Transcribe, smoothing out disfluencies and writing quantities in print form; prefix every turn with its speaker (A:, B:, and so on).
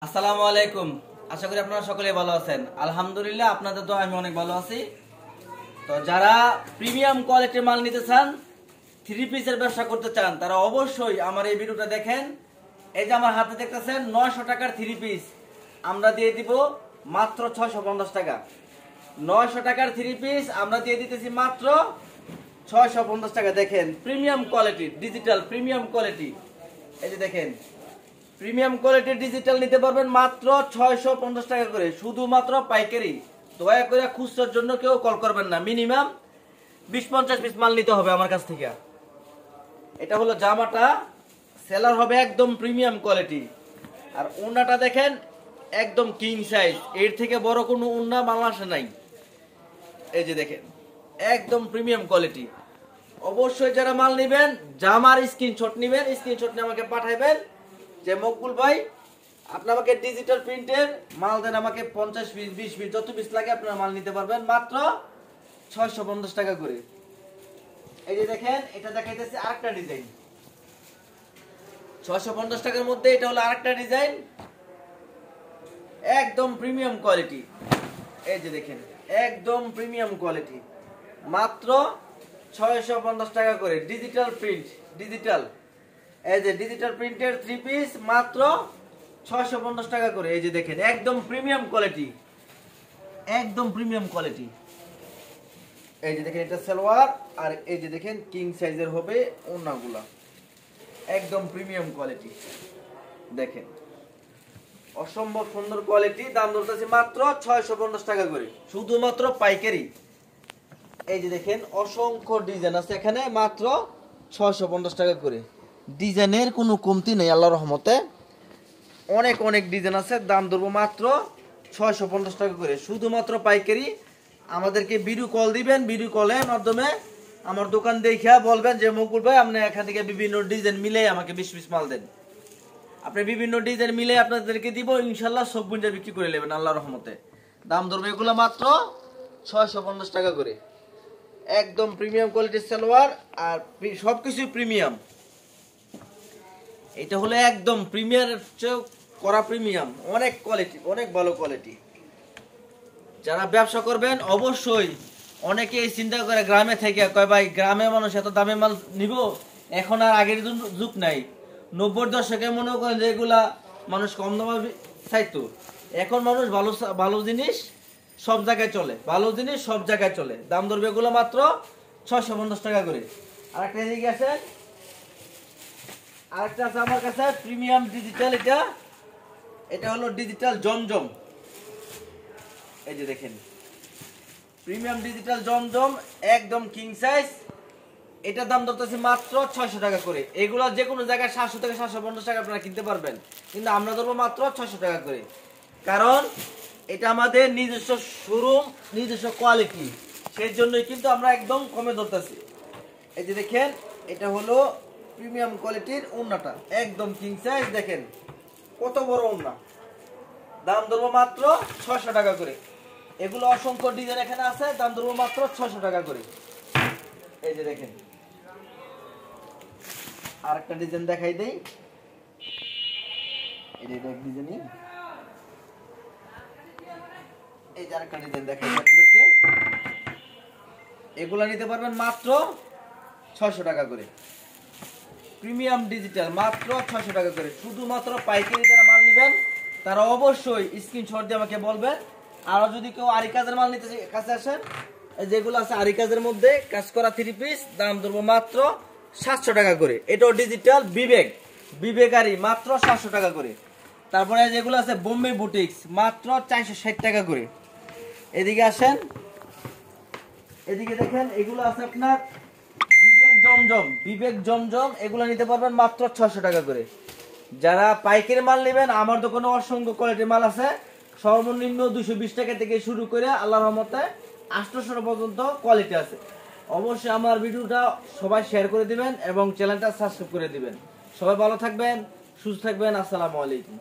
A: আসসালামু আলাইকুম। আশা করি আপনারা সকলে ভালো আছেন। আলহামদুলিল্লাহ, আপনাদের তো আমি অনেক ভালো আছি। তো যারা প্রিমিয়াম কোয়ালিটির মাল নিতে চান, থ্রি পিসের ব্যবসা করতে চান, তারা অবশ্যই আমার এই ভিডিওটা দেখেন। এই যে আমার হাতে দেখতেছেন 900 টাকার থ্রি পিস আমরা দিয়ে দিব মাত্র 650 টাকা। 900 টাকার থ্রি পিস আমরা দিয়ে দিতেছি মাত্র 650 টাকা। দেখেন premium quality, digital premium quality. এই যে দেখেন প্রিমিয়াম কোয়ালিটির ডিজিটাল নিতে পারবেন মাত্র 650 টাকা করে, শুধুমাত্র পাইকারি। দয়া করে খুচরার জন্য কেউ কল করবেন না, মিনিমাম 20-50 পিস মাল নিতে হবে আমার কাছ থেকে। এটা হলো জামাটা, সেলার হবে একদম প্রিমিয়াম কোয়ালিটি। আর ওন্নাটা দেখেন একদম কিং সাইজ, এর থেকে বড় কোনো ওন্না বাংলাদেশে নাই। এই যে দেখেন একদম প্রিমিয়াম কোয়ালিটি। অবশ্যই যারা মাল নেবেন জামার স্ক্রিনশট নেবেন, স্ক্রিনশট নিয়ে আমাকে পাঠাবেন যে মকবুল ভাই আপনি আমাকে ডিজিটাল প্রিন্টের মাল দেন, আমাকে 50 পিস 20 পিস যত পিস লাগে আপনারা মাল নিতে পারবেন মাত্র 650 টাকা করে। এই যে দেখেন এটা দেখাইতেছে আরেকটা ডিজাইন 650 টাকার মধ্যে। এটা হলো আরেকটা ডিজাইন একদম প্রিমিয়াম কোয়ালিটি। এই যে দেখেন একদম প্রিমিয়াম কোয়ালিটি, মাত্র 650 টাকা করে। ডিজিটাল প্রিন্ট, ডিজিটাল এই যে ডিজিটাল প্রিন্টের থ্রি পিস মাত্র 650 টাকা করে। এই যে দেখেন একদম প্রিমিয়াম কোয়ালিটি, একদম প্রিমিয়াম কোয়ালিটি। এই যে দেখেন এটা সালোয়ার, আর এই যে দেখেন কিং সাইজের হবে ওন্নাগুলা, একদম প্রিমিয়াম কোয়ালিটি। দেখেন অসম্ভব সুন্দর কোয়ালিটি। দাম ধরতেছে মাত্র 650 টাকা করে, শুধুমাত্র পাইকারি। এই যে দেখেন অসংখ্য ডিজাইন আছে এখানে, মাত্র 650 টাকা করে। ডিজাইনের কোনো কমতি নেই আল্লাহর রহমতে, অনেক অনেক ডিজাইন আছে। দাম ধরবো মাত্র 650 টাকা করে, শুধুমাত্র পাইকারি। আমাদেরকে ভিডিও কল দিবেন, ভিডিও কলের মাধ্যমে আমার দোকান দেখে বলবেন যে মকবুল ভাই আপনি এখান থেকে বিভিন্ন ডিজাইন মিলে আমাকে 20 পিস মাল দেন। আপনি বিভিন্ন ডিজাইন মিলে আপনাদেরকে দিব, ইনশাল্লাহ সব গুঞ্জা বিক্রি করে নেবেন আল্লাহর রহমতে। দাম ধরবো এগুলো মাত্র 650 টাকা করে। একদম প্রিমিয়াম কোয়ালিটির সালোয়ার, আর সবকিছু প্রিমিয়াম। এটা হলো একদম প্রিমিয়ার করা প্রিমিয়াম, অনেক কোয়ালিটি, অনেক ভালো কোয়ালিটি। যারা ব্যবসা করবেন অবশ্যই, অনেকেই চিন্তা করে গ্রামে থেকে কয় ভাই গ্রামের মানুষ এত দামে মাল নিব, এখন আর আগের যুগ নাই। 90-র দশকে মনে করেন যে এগুলা মানুষ কম দামে চাইতো, এখন মানুষ ভালো ভালো জিনিস সব জায়গায় চলে, ভালো জিনিস সব জায়গায় চলে। দাম ধরবে এগুলো মাত্র 650 টাকা করে। আর একটা এদিকে আছে, আরেকটা আছে আমার কাছে প্রিমিয়াম ডিজিটাল। এটা হলো ডিজিটাল জমজম। এই যে দেখেন প্রিমিয়াম ডিজিটাল জমজম একদম কিং সাইজ। এটার দাম ধরতেছে মাত্র 600 টাকা করে। এগুলো যে কোনো জায়গায় 700 থেকে 750 টাকা আপনারা কিনতে পারবেন, কিন্তু আমরা ধরবো মাত্র 600 টাকা করে, কারণ এটা আমাদের নিজস্ব শোরুম, নিজস্ব কোয়ালিটি, সেই জন্যই কিন্তু আমরা একদম কমে ধরতেছি। এই যে দেখেন এটা হলো প্রিমিয়াম কোয়ালিটির ওন্নাটা, একদম কিং সাইজ। দেখেন কত বড় ওন্না। দাম ধরবো মাত্র 600 টাকা করে। এগুলো অসংখ্য ডিজাইন এখানে আছে, দাম ধরবো মাত্র 600 টাকা করে। এই যে দেখেন আরেকটা ডিজাইন দেখাই দেই। এটা এক ডিজাইনই, এই যে আরেকটা ডিজাইন দেখাই আপনাদেরকে। এগুলা নিতে পারবেন মাত্র 600 টাকা করে। প্রিমিয়াম ডিজিটাল মাত্র 600 টাকা করে, শুধুমাত্র পাইকারি। যারা মাল নেবেন তারা অবশ্যই স্ক্রিনশট দিয়ে আমাকে বলবেন। আর যদি কেউ আরি কাজের মাল নিতে কাছে আসেন, যেগুলো আছে আরি কাজের মধ্যে কাজ করা থ্রি পিস, দাম ধরবো মাত্র 700 টাকা করে। এটাও ডিজিটাল বিবেকারি মাত্র 700 টাকা করে। তারপরে যেগুলো আছে বোম্বে বুটিক্স মাত্র 460 টাকা করে। এদিকে আসেন, এদিকে দেখেন এগুলো আছে আপনার বিবেক জমজম, এগুলো নিতে পারবেন মাত্র 600 টাকা করে। যারা পাইকারি মাল নেবেন আমার দোকানে অসংখ্য কোয়ালিটির মাল আছে, সর্বনিম্ন 220 টাকা থেকে শুরু করে আল্লাহর রহমতে 800 পর্যন্ত কোয়ালিটি আছে। অবশ্যই আমার ভিডিওটা সবাই শেয়ার করে দিবেন এবং চ্যানেলটা সাবস্ক্রাইব করে দিবেন। সবাই ভালো থাকবেন, সুস্থ থাকবেন। আসসালামু আলাইকুম।